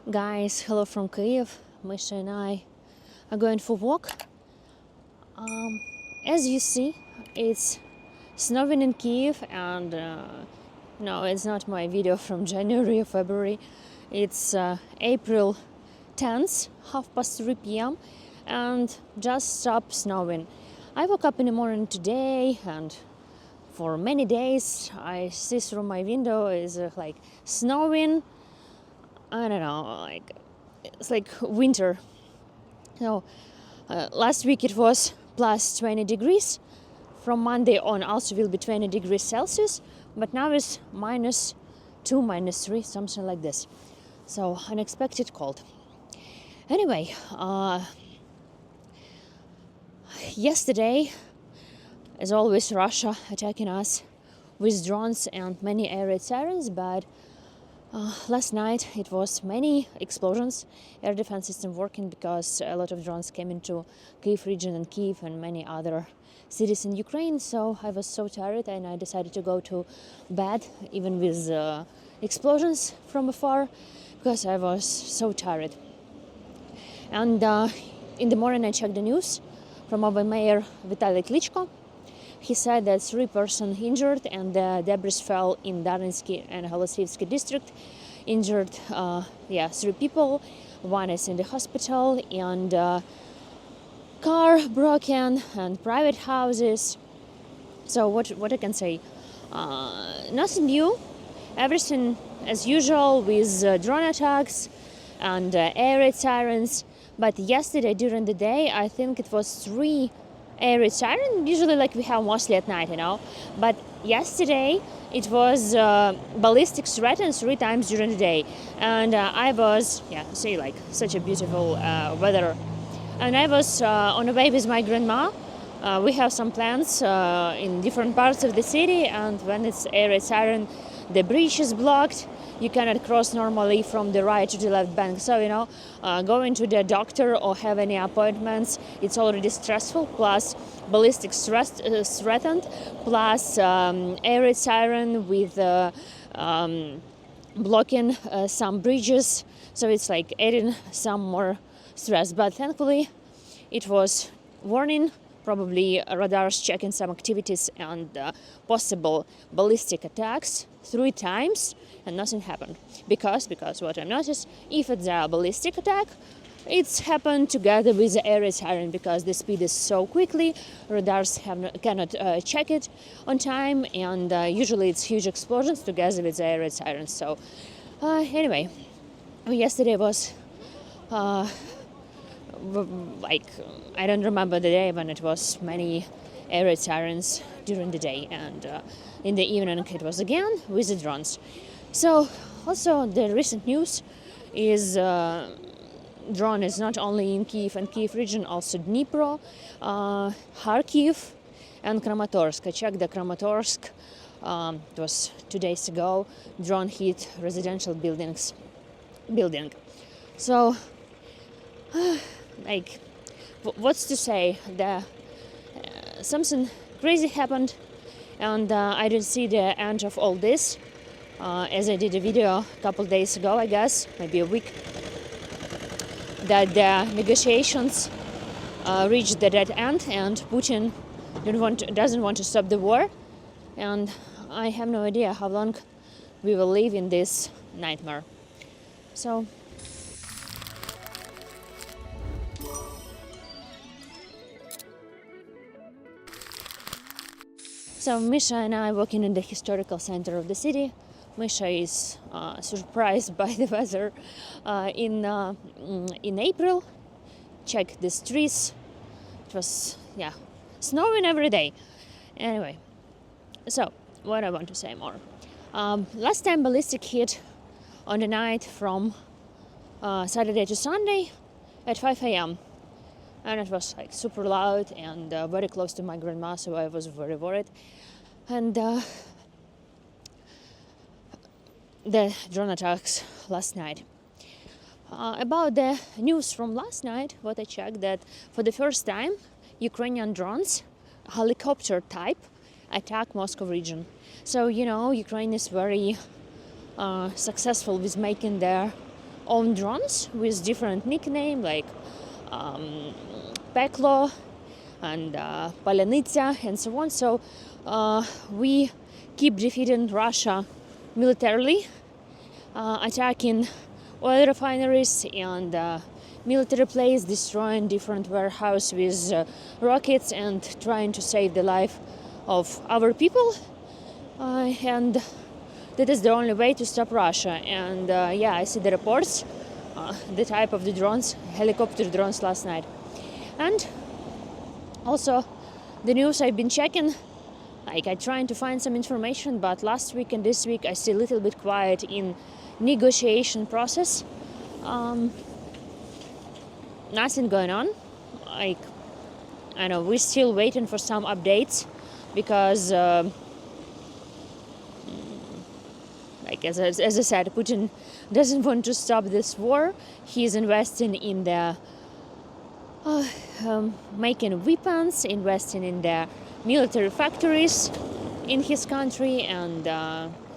Guys, hello from Kyiv. Misha and I are going for a walk. As you see, it's snowing in Kyiv, and no, it's not my video from January or February. It's April 10th, 3:30 p.m. and just stopped snowing. I woke up in the morning today, and for many days I see through my window is like snowing. I don't know, like it's like winter. So last week it was plus 20 degrees. From Monday on also will be 20 degrees Celsius, but now it's -2, -3, something like this. So unexpected cold. Anyway, yesterday, as always, Russia attacking us with drones and many air raid sirens, but last night it was many explosions, air defense system working because a lot of drones came into Kyiv region and Kyiv and many other cities in Ukraine. So I was so tired and I decided to go to bed even with explosions from afar because I was so tired. And in the morning I checked the news from our mayor Vitaly Klitschko. He said that 3 persons injured and debris fell in Darnitsky and Holosivsky district. Injured, 3 people. One is in the hospital, and car broken and private houses. So what I can say? Nothing new. Everything as usual with drone attacks and air raid sirens. But yesterday during the day, I think it was 3 air raid siren, usually like we have mostly at night, but yesterday it was ballistic threats 3 times during the day, and I was like such a beautiful weather, and I was on the way with my grandma. We have some plans in different parts of the city, and when it's air raid siren, the bridge is blocked. You cannot cross normally from the right to the left bank. So, going to the doctor or have any appointments, it's already stressful, plus ballistic threatened, plus air raid siren with blocking some bridges. So it's like adding some more stress. But thankfully, it was warning, probably radars checking some activities and possible ballistic attacks 3 times, and nothing happened. Because what I noticed, if it's a ballistic attack, it's happened together with the air raid siren because the speed is so quickly, radars cannot check it on time, and usually it's huge explosions together with the air raid sirens. So anyway, yesterday was I don't remember the day when it was many air raid sirens during the day, and in the evening it was again with the drones. So also the recent news is drone is not only in Kyiv and Kyiv region, also Dnipro, Kharkiv and Kramatorsk. I checked the Kramatorsk, it was 2 days ago, drone hit residential building. So what's to say? Something crazy happened, and I didn't see the end of all this. As I did a video a couple days ago, I guess, maybe a week, that the negotiations reached the dead end, and Putin doesn't want to stop the war, and I have no idea how long we will live in this nightmare. So Misha and I walking in the historical center of the city. Misha is surprised by the weather in April. Check the streets. It was snowing every day. Anyway, so what I want to say more. Last time ballistic hit on the night from Saturday to Sunday at 5 a.m. and it was like super loud and very close to my grandma, so I was very worried. And the drone attacks last night. About the news from last night, what I checked, that for the first time Ukrainian drones, helicopter type, attack Moscow region. So Ukraine is very successful with making their own drones with different nickname like Peklo and Palenitsa and so on. So we keep defeating Russia militarily, attacking oil refineries and military places, destroying different warehouses with rockets and trying to save the life of our people. And that is the only way to stop Russia. And yeah, I see the reports, the type of the drones, helicopter drones last night. And also the news I've been checking, like I'm trying to find some information, but last week and this week I see a little bit quiet in negotiation process. Nothing going on. Like, I know we're still waiting for some updates because like as I said, Putin doesn't want to stop this war. He's investing in the making weapons, investing in the military factories in his country, and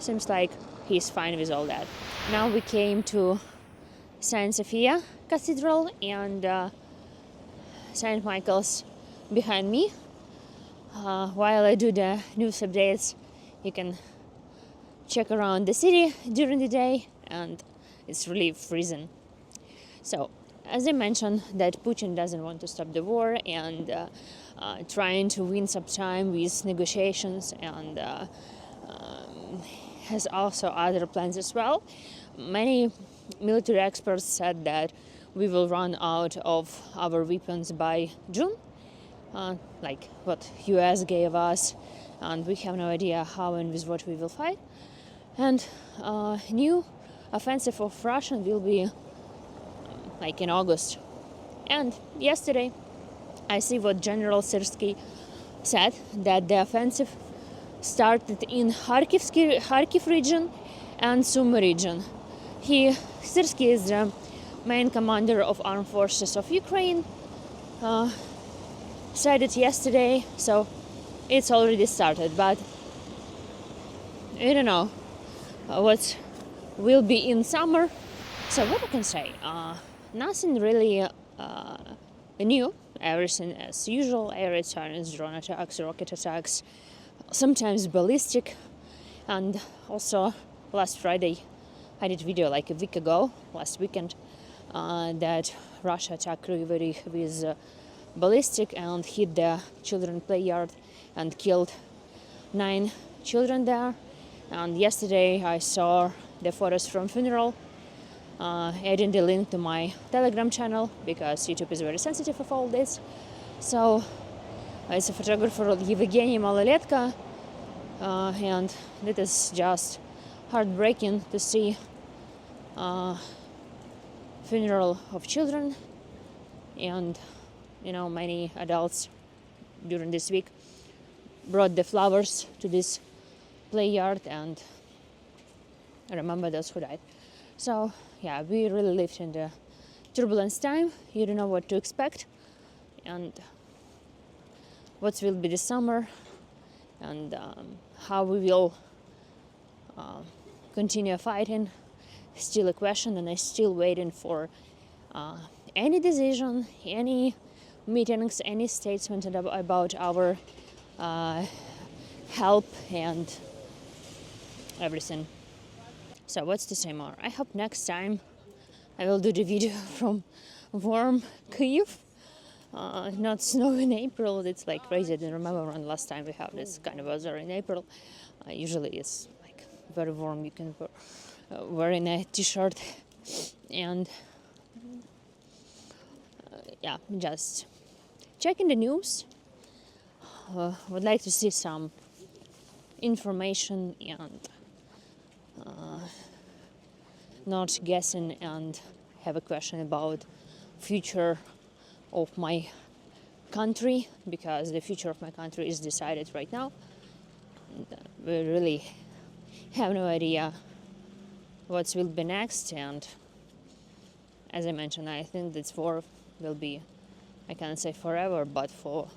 seems like he's fine with all that. Now we came to St. Sophia Cathedral and St. Michael's behind me. While I do the news updates, you can check around the city during the day, and it's really freezing. So, as I mentioned, that Putin doesn't want to stop the war and trying to win some time with negotiations, and has also other plans as well. Many military experts said that we will run out of our weapons by June, like what US gave us, and we have no idea how and with what we will fight. And new offensive of Russia will be like in August. And yesterday I see what General Syrskyi said, that the offensive started in Kharkiv region and Sumy region. Syrskyi is the main commander of armed forces of Ukraine, said it yesterday, so it's already started, but I don't know what will be in summer. So what I can say, nothing really new, everything as usual, air sirens, drone attacks, rocket attacks, sometimes ballistic. And also last Friday I did video like a week ago, last weekend, that Russia attacked Kyiv with ballistic and hit the children play yard and killed 9 children there. And yesterday I saw the photos from funeral, adding the link to my Telegram channel because YouTube is very sensitive of all this. So as a photographer Evgeny Maloletka, and it is just heartbreaking to see funeral of children, and many adults during this week brought the flowers to this play yard and remember those who died. So yeah, we really lived in the turbulence time. You don't know what to expect and what will be the summer, and how we will continue fighting. Still a question, and I'm still waiting for any decision, any meetings, any statement about our help and everything. So what's to say more? I hope next time I will do the video from warm Kyiv, not snow in April. It's like crazy. I don't remember when last time we have this kind of weather in April. Usually it's like very warm. You can wear in a t-shirt, and yeah, just checking the news. Would like to see some information and not guessing and have a question about future of my country, because the future of my country is decided right now. And, we really have no idea what will be next, and as I mentioned, I think this war will be, I can't say forever, but for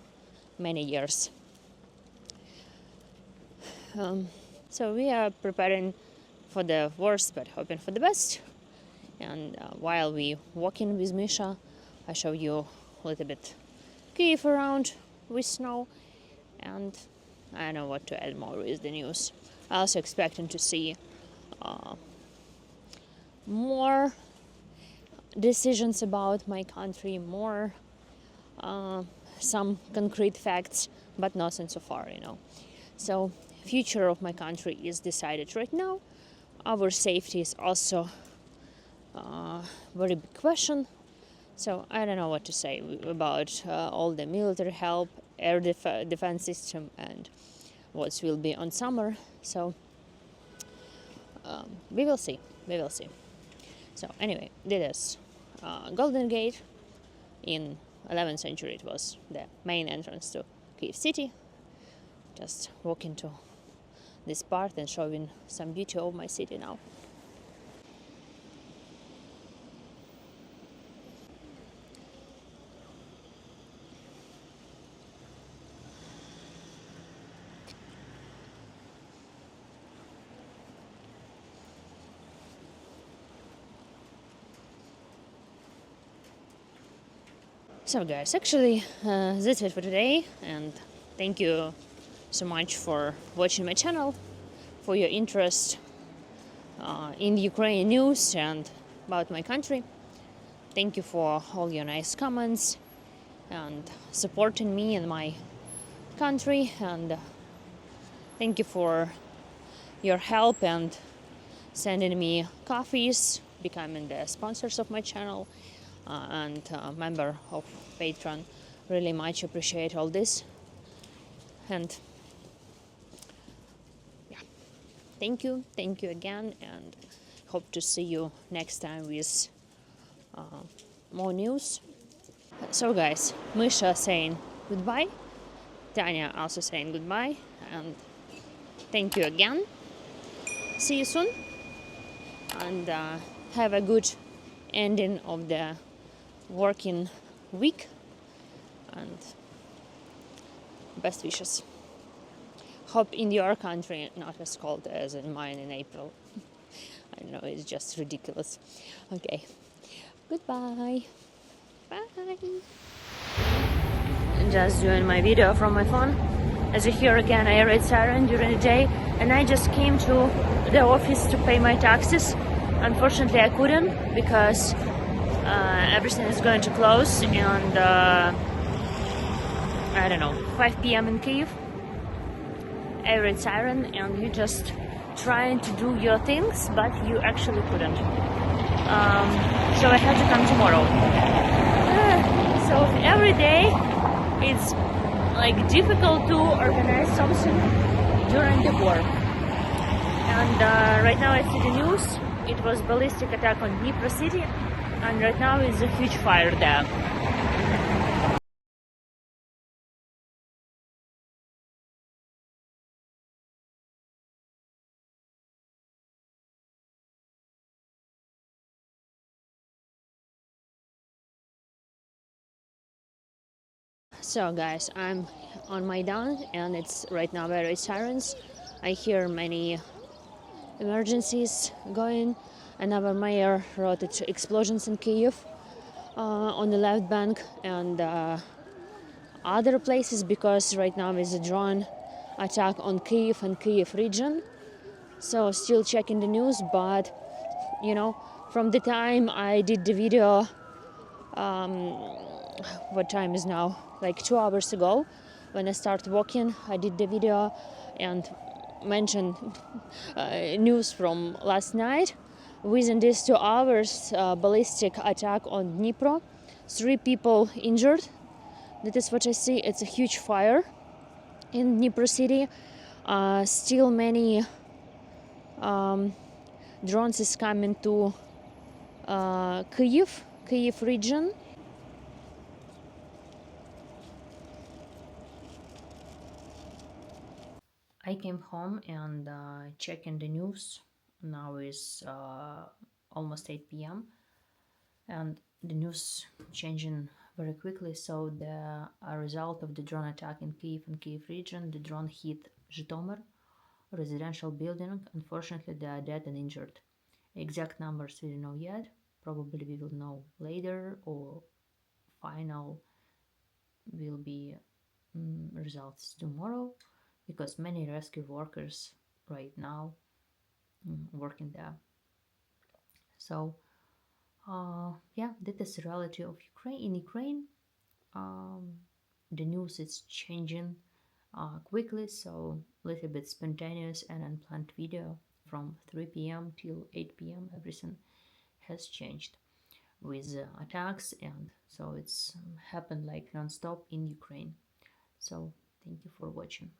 many years. So we are preparing for the worst but hoping for the best, And while we walking with Misha, I show you a little bit Kyiv around with snow, and I don't know what to add more with the news. I also expecting to see more decisions about my country, more some concrete facts, but nothing so far, So, future of my country is decided right now. Our safety is also very big question. So I don't know what to say about all the military help, air defense system, and what will be on summer. So we will see. We will see. So anyway, this is Golden Gate. In 11th century, it was the main entrance to Kyiv city. Just walking to this part and showing some beauty of my city now. So guys, actually that's it for today, and thank you so much for watching my channel, for your interest in Ukraine news and about my country. Thank you for all your nice comments and supporting me and my country, and thank you for your help and sending me coffees, becoming the sponsors of my channel and member of Patreon. Really much appreciate all this, and yeah, thank you again, and hope to see you next time with more news. So guys, Misha saying goodbye, Tanya also saying goodbye, and thank you again. See you soon, and have a good ending of the working week, and best wishes. Hope in your country not as cold as in mine in April. I know, it's just ridiculous. Okay, goodbye. Bye. Just doing my video from my phone. As you hear again, I read siren during the day, and I just came to the office to pay my taxes. Unfortunately, I couldn't because everything is going to close, and I don't know, 5 p.m. in Kyiv. I read siren, and you just trying to do your things, but you actually couldn't. So I have to come tomorrow. So every day it's like difficult to organize something during the war. And right now I see the news. It was ballistic attack on Dnipro city, and right now is a huge fire there. So guys, I'm on Maidan, and it's right now very sirens. I hear many emergencies going. Another mayor wrote it explosions in Kyiv on the left bank and other places, because right now is a drone attack on Kyiv and Kyiv region. So still checking the news, but from the time I did the video, what time is now, like 2 hours ago, when I started walking, I did the video and mentioned news from last night. Within these 2 hours, ballistic attack on Dnipro, 3 people injured. That is what I see. It's a huge fire in Dnipro city. Still many drones is coming to Kyiv region. I came home and checking the news. Now is almost 8 p.m. and the news changing very quickly. So the result of the drone attack in Kyiv and Kyiv region, the drone hit Zhytomyr residential building. Unfortunately, they are dead and injured. Exact numbers we don't know yet. Probably we will know later, or final will be results tomorrow, because many rescue workers right now working there. So yeah, that is the reality of Ukraine. In Ukraine, the news is changing quickly, so a little bit spontaneous and unplanned video from 3 p.m. till 8 p.m. Everything has changed with attacks, and so it's happened like non-stop in Ukraine. So thank you for watching.